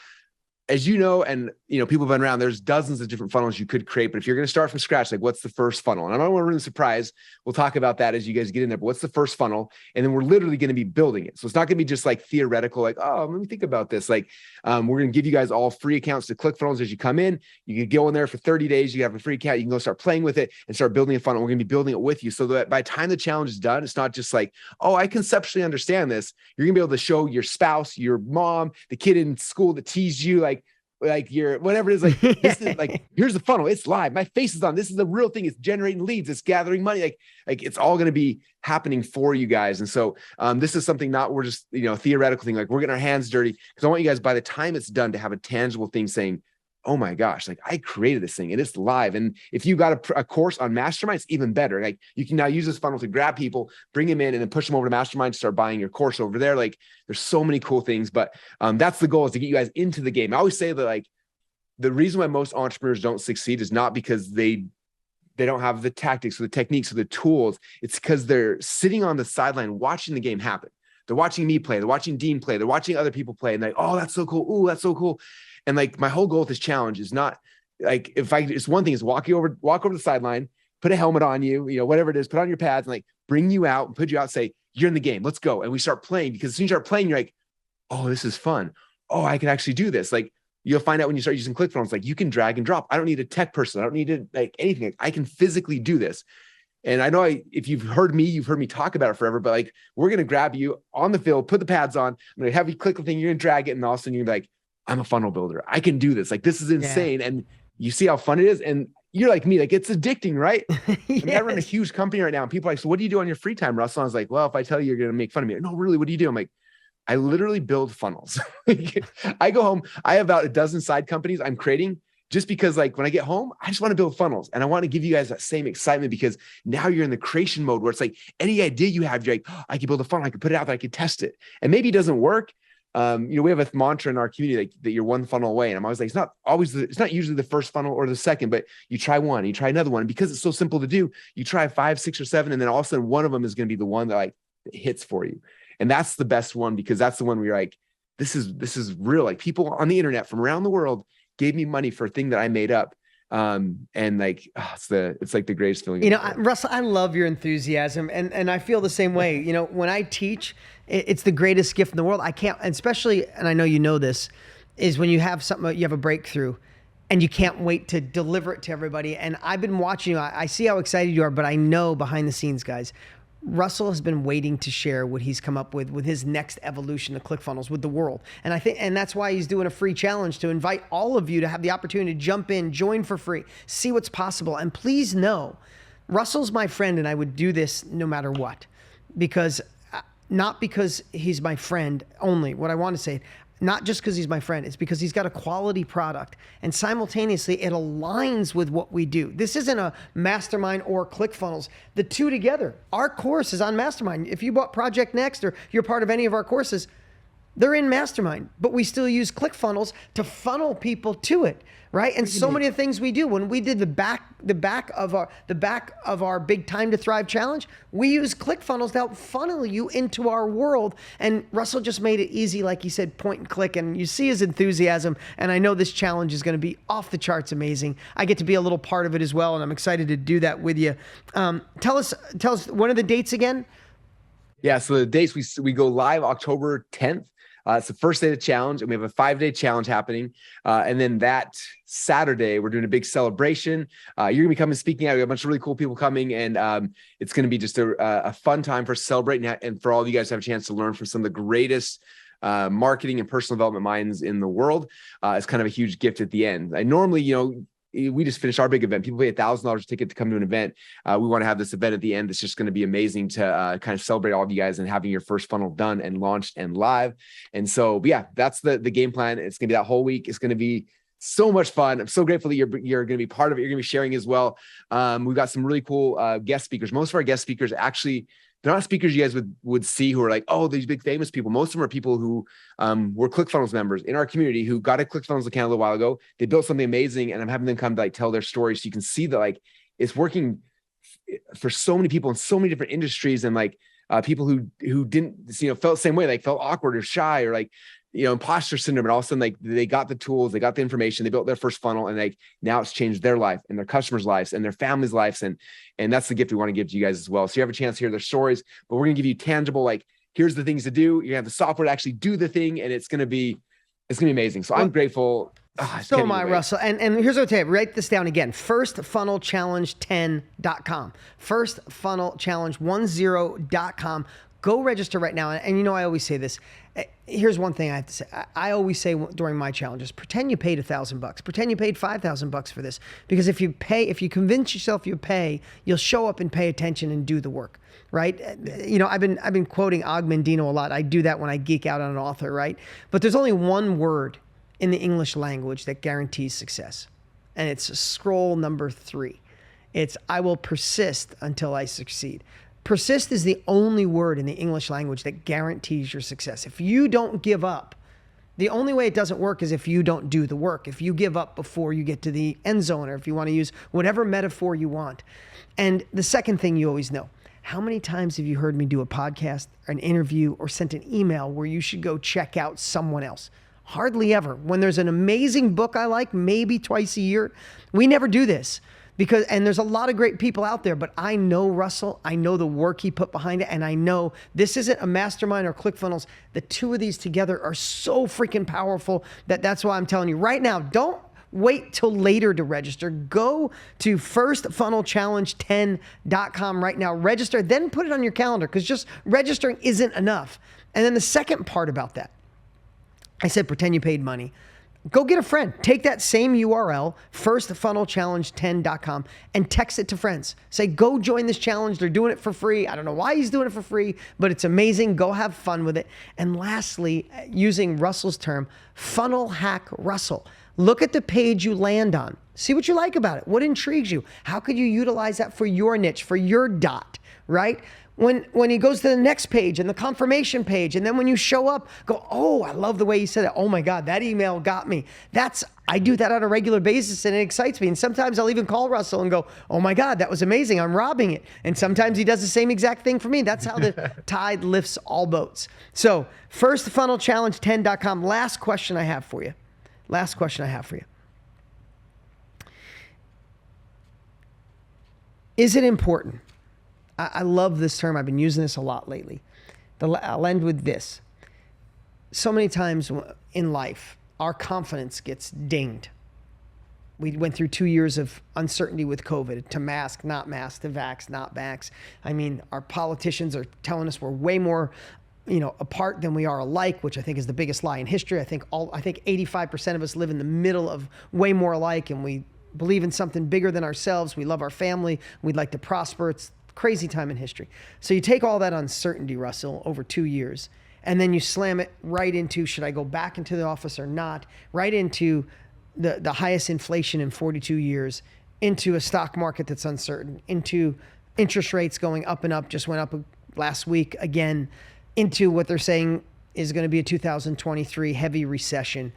as you know, and people have been around, there's dozens of different funnels you could create. But if you're going to start from scratch, like what's the first funnel? And I don't want to ruin the surprise. We'll talk about that as you guys get in there. But what's the first funnel? And then we're literally going to be building it. So it's not going to be just like theoretical, like, oh, let me think about this. Like, we're going to give you guys all free accounts to ClickFunnels as you come in. You can go in there for 30 days. You have a free account. You can go start playing with it and start building a funnel. We're going to be building it with you so that by the time the challenge is done, it's not just like, oh, I conceptually understand this. You're going to be able to show your spouse, your mom, the kid in school that teased you, like your whatever it is, like this is like, here's the funnel, it's live, my face is on, this is the real thing, it's generating leads, it's gathering money, like it's all going to be happening for you guys. And so this is something not we're just theoretical thing, like we're getting our hands dirty, because I want you guys by the time it's done to have a tangible thing saying, oh my gosh, like I created this thing and it's live. And if you got a course on Mastermind, it's even better. Like you can now use this funnel to grab people, bring them in, and then push them over to Mastermind to start buying your course over there. Like there's so many cool things, but that's the goal, is to get you guys into the game. I always say that like the reason why most entrepreneurs don't succeed is not because they don't have the tactics or the techniques or the tools. It's because they're sitting on the sideline watching the game happen. They're watching me play, they're watching Dean play, they're watching other people play, and like, oh, that's so cool. Ooh, that's so cool. And like my whole goal with this challenge is not like, it's one thing is walk over the sideline, put a helmet on you, whatever it is, put on your pads and like bring you out and put you out, say, you're in the game, let's go. And we start playing, because as soon as you start playing, you're like, oh, this is fun. Oh, I can actually do this. Like you'll find out when you start using ClickFunnels, like you can drag and drop. I don't need a tech person. I don't need to like anything. I can physically do this. And I know if you've heard me talk about it forever, but like, we're going to grab you on the field, put the pads on. I'm going to have you click the thing. You're going to drag it. And all of a sudden you're like, I'm a funnel builder. I can do this. Like, this is insane. Yeah. And you see how fun it is. And you're like me, like it's addicting, right? Yes. I mean, I run a huge company right now. And people are like, so what do you do on your free time, Russell? I was like, well, if I tell you, you're going to make fun of me. No, really, what do you do? I'm like, I literally build funnels. I go home. I have about a dozen side companies I'm creating, just because like when I get home, I just want to build funnels. And I want to give you guys that same excitement, because now you're in the creation mode where it's like any idea you have, you're like, oh, I can build a funnel. I can put it out there. I can test it. And maybe it doesn't work. We have a mantra in our community, like that you're one funnel away. And I'm always like, it's not usually the first funnel or the second, but you try one, you try another one. And because it's so simple to do, you try 5, 6, or 7. And then all of a sudden one of them is going to be the one that that hits for you. And that's the best one, because that's the one where you're like, this is real. Like people on the internet from around the world gave me money for a thing that I made up. And like, it's like the greatest feeling. Russell, I love your enthusiasm, and I feel the same way. When I teach, it's the greatest gift in the world. I can't, especially, and I know you know this, is when you have something, you have a breakthrough and you can't wait to deliver it to everybody. And I've been watching you. I see how excited you are, but I know behind the scenes, guys, Russell has been waiting to share what he's come up with his next evolution of ClickFunnels with the world. And that's why he's doing a free challenge to invite all of you to have the opportunity to jump in, join for free, see what's possible. And please know, Russell's my friend, and I would do this no matter what, because not because he's my friend only. What I want to say, not just because he's my friend, it's because he's got a quality product, and simultaneously it aligns with what we do. This isn't a Mastermind or ClickFunnels. The two together. Our course is on Mastermind. If you bought Project Next or you're part of any of our courses, they're in Mastermind, but we still use ClickFunnels to funnel people to it, right? And so many of the things we do, when we did the back of our big Time to Thrive challenge, we use ClickFunnels to help funnel you into our world. And Russell just made it easy, like he said, point and click. And you see his enthusiasm. And I know this challenge is going to be off the charts amazing. I get to be a little part of it as well, and I'm excited to do that with you. Tell us, what are the dates again? Yeah, so the dates, we go live October 10th. It's the first day of the challenge, and we have a 5-day challenge happening. And then that Saturday, we're doing a big celebration. You're going to be coming speaking out. We have a bunch of really cool people coming, and it's going to be just a fun time for us to celebrate and for all of you guys to have a chance to learn from some of the greatest marketing and personal development minds in the world. It's kind of a huge gift at the end. I normally, we just finished our big event. People pay $1,000 a ticket to come to an event. We want to have this event at the end. It's just going to be amazing to kind of celebrate all of you guys and having your first funnel done and launched and live. And so, yeah, that's the game plan. It's going to be that whole week. It's going to be so much fun. I'm so grateful that you're going to be part of it. You're going to be sharing as well. We've got some really cool guest speakers. Most of our guest speakers actually, they're not speakers you guys would see who are like, oh, these big famous people. Most of them are people who were ClickFunnels members in our community who got a ClickFunnels account a little while ago. They built something amazing, and I'm having them come to like tell their stories, so you can see that like it's working for so many people in so many different industries, and like people who didn't felt the same way, like felt awkward or shy or like imposter syndrome, and all of a sudden like they got the tools, they got the information, they built their first funnel, and like now it's changed their life and their customers' lives and their families' lives, and that's the gift we want to give to you guys as well. So you have a chance to hear their stories, but we're going to give you tangible, like here's the things to do. You have the software to actually do the thing, and it's going to be amazing. So I'm grateful. So am I, Russell. And here's what I'll tell you. Write this down again. firstfunnelchallenge10.com. firstfunnelchallenge10.com. Go register right now. And I always say this. Here's one thing I have to say. I always say during my challenges, pretend you paid $1,000. Pretend you paid $5,000 for this. Because if you convince yourself you pay, you'll show up and pay attention and do the work, right? I've been quoting Og Mandino a lot. I do that when I geek out on an author, right? But there's only one word in the English language that guarantees success. And it's scroll number 3. It's I will persist until I succeed. Persist is the only word in the English language that guarantees your success. If you don't give up, the only way it doesn't work is if you don't do the work. If you give up before you get to the end zone, or if you want to use whatever metaphor you want. And the second thing you always know, how many times have you heard me do a podcast, or an interview, or sent an email where you should go check out someone else? Hardly ever. When there's an amazing book I like, maybe twice a year, we never do this. And there's a lot of great people out there, but I know Russell, I know the work he put behind it, and I know this isn't a mastermind or ClickFunnels. The two of these together are so freaking powerful that's why I'm telling you right now, don't wait till later to register. Go to firstfunnelchallenge10.com right now. Register, then put it on your calendar, because just registering isn't enough. And then the second part about that, I said pretend you paid money. Go get a friend. Take that same URL, firstfunnelchallenge10.com, and text it to friends. Say, go join this challenge. They're doing it for free. I don't know why he's doing it for free, but it's amazing. Go have fun with it. And lastly, using Russell's term, funnel hack Russell. Look at the page you land on. See what you like about it. What intrigues you? How could you utilize that for your niche, for your dot, right? When he goes to the next page and the confirmation page, and then when you show up, go, oh, I love the way you said that. Oh my God, that email got me. I do that on a regular basis, and it excites me. And sometimes I'll even call Russell and go, oh my God, that was amazing. I'm robbing it. And sometimes he does the same exact thing for me. That's how the tide lifts all boats. So firstfunnelchallenge10.com. Last question I have for you. Is it important? I love this term. I've been using this a lot lately. I'll end with this. So many times in life, our confidence gets dinged. We went through 2 years of uncertainty with COVID, to mask, not mask, to vax, not vax. I mean, our politicians are telling us we're way more apart than we are alike, which I think is the biggest lie in history. I think 85% of us live in the middle of way more alike, and we believe in something bigger than ourselves. We love our family. We'd like to prosper. It's crazy time in history. So you take all that uncertainty, Russell, over 2 years, and then you slam it right into, should I go back into the office or not? Right into the highest inflation in 42 years, into a stock market that's uncertain, into interest rates going up and up, just went up last week again, into what they're saying is going to be a 2023 heavy recession.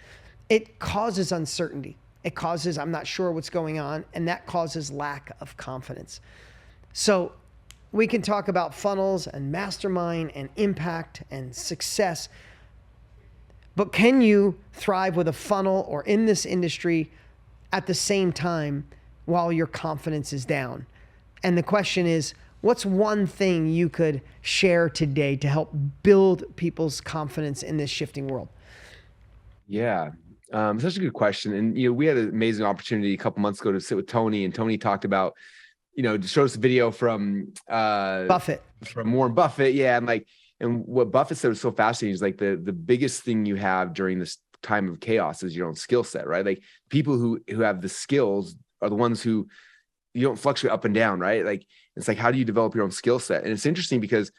It causes uncertainty. It causes, I'm not sure what's going on, and that causes lack of confidence. So we can talk about funnels and mastermind and impact and success, but can you thrive with a funnel or in this industry at the same time while your confidence is down? And the question is, what's one thing you could share today to help build people's confidence in this shifting world? Yeah. Such a good question. And, we had an amazing opportunity a couple months ago to sit with Tony, and Tony talked about, just showed us a video from Buffett. From Warren Buffett. Yeah. And what Buffett said was so fascinating is like the biggest thing you have during this time of chaos is your own skill set, right? Like people who have the skills are the ones who you don't fluctuate up and down, right? Like, it's like, how do you develop your own skill set? And it's interesting because,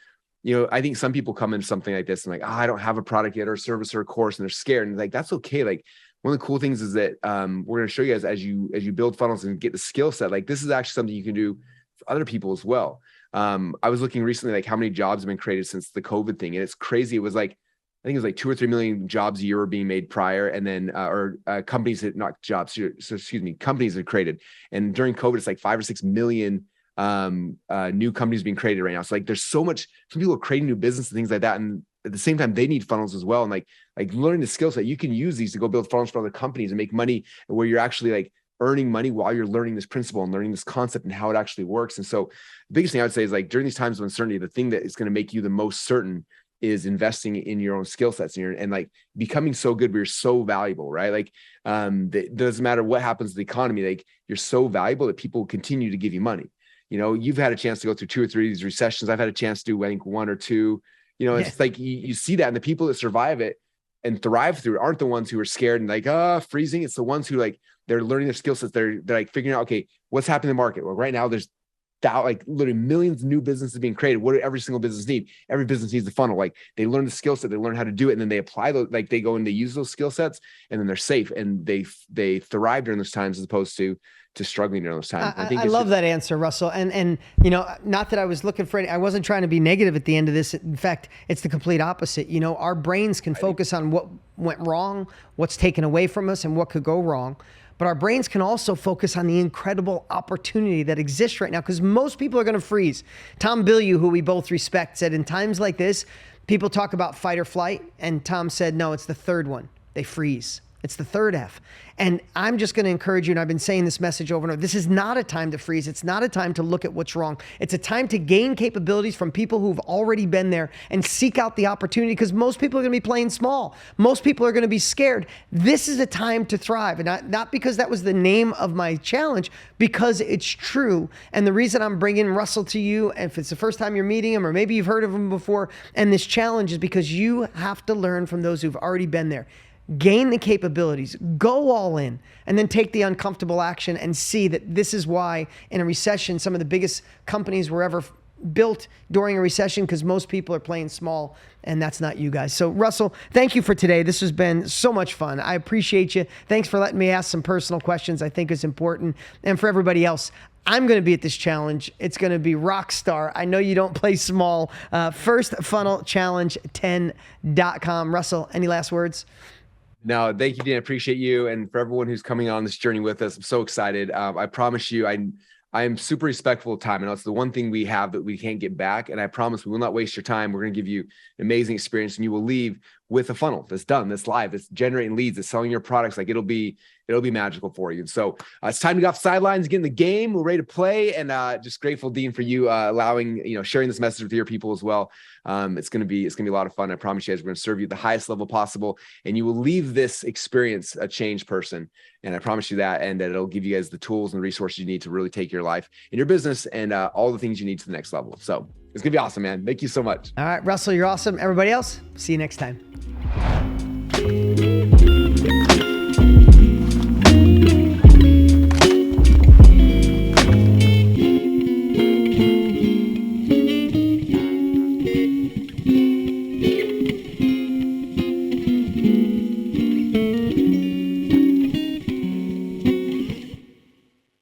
I think some people come into something like this and like, I don't have a product yet or a service or a course, and they're scared. And like, that's okay. Like, one of the cool things is that we're going to show you guys as you build funnels and get the skill set, like this is actually something you can do for other people as well. I was looking recently, like how many jobs have been created since the COVID thing. And it's crazy. It was like, I think it was like 2 or 3 million jobs a year were being made prior. And then, companies that, not jobs, so excuse me, companies that created. And during COVID, it's like 5 or 6 million new companies being created right now. So like, there's so much, some people are creating new business and things like that. And at the same time, they need funnels as well. And like learning the skill set, you can use these to go build funnels for other companies and make money where you're actually like earning money while you're learning this principle and learning this concept and how it actually works. And so the biggest thing I would say is like during these times of uncertainty, the thing that is going to make you the most certain is investing in your own skill sets and like becoming so good, where you're so valuable, right? Like, it doesn't matter what happens to the economy. Like you're so valuable that people continue to give you money. You've had a chance to go through 2 or 3 of these recessions. I've had a chance to do, I think, 1 or 2. It's like you see that, and the people that survive it and thrive through it aren't the ones who are scared and like, freezing. It's the ones who like, they're learning their skill sets. They're like figuring out, okay, what's happening in the market? Well, right now there's like literally millions of new businesses being created. What do every single business need? Every business needs a funnel. Like they learn the skill set, they learn how to do it, and then they apply those, like they go and they use those skill sets, and then they're safe and they thrive during those times as opposed to struggling during those times. I love that answer, Russell. And not that I was looking for I wasn't trying to be negative at the end of this. In fact, it's the complete opposite. Our brains can focus on what went wrong, what's taken away from us, and what could go wrong. But our brains can also focus on the incredible opportunity that exists right now, because most people are going to freeze. Tom Bilyeu, who we both respect, said in times like this, people talk about fight or flight. And Tom said, no, it's the third one. They freeze. It's the third F. And I'm just going to encourage you, and I've been saying this message over and over, this is not a time to freeze. It's not a time to look at what's wrong. It's a time to gain capabilities from people who've already been there and seek out the opportunity, because most people are going to be playing small. Most people are going to be scared. This is a time to thrive. And not because that was the name of my challenge, because it's true. And the reason I'm bringing Russell to you, and if it's the first time you're meeting him, or maybe you've heard of him before, and this challenge is because you have to learn from those who've already been there. Gain the capabilities, go all in, and then take the uncomfortable action and see that this is why in a recession, some of the biggest companies were ever built during a recession, because most people are playing small, and that's not you guys. So Russell, thank you for today. This has been so much fun. I appreciate you. Thanks for letting me ask some personal questions I think is important. And for everybody else, I'm going to be at this challenge. It's going to be rock star. I know you don't play small. firstfunnelchallenge10.com. Russell, any last words? No, thank you, Dean. I appreciate you. And for everyone who's coming on this journey with us, I'm so excited. I promise you, I am super respectful of time. I know it's the one thing we have that we can't get back. And I promise we will not waste your time. We're going to give you an amazing experience, and you will leave with a funnel that's done, that's live, that's generating leads, that's selling your products. Like it'll be magical for you. And so it's time to get off the sidelines, get in the game. We're ready to play. And just grateful, Dean, for you allowing, sharing this message with your people as well. It's going to be a lot of fun. I promise you guys, we're going to serve you at the highest level possible, and you will leave this experience a changed person. And I promise you that, and that it'll give you guys the tools and the resources you need to really take your life and your business and all the things you need to the next level. So it's going to be awesome, man. Thank you so much. All right, Russell, you're awesome. Everybody else, see you next time.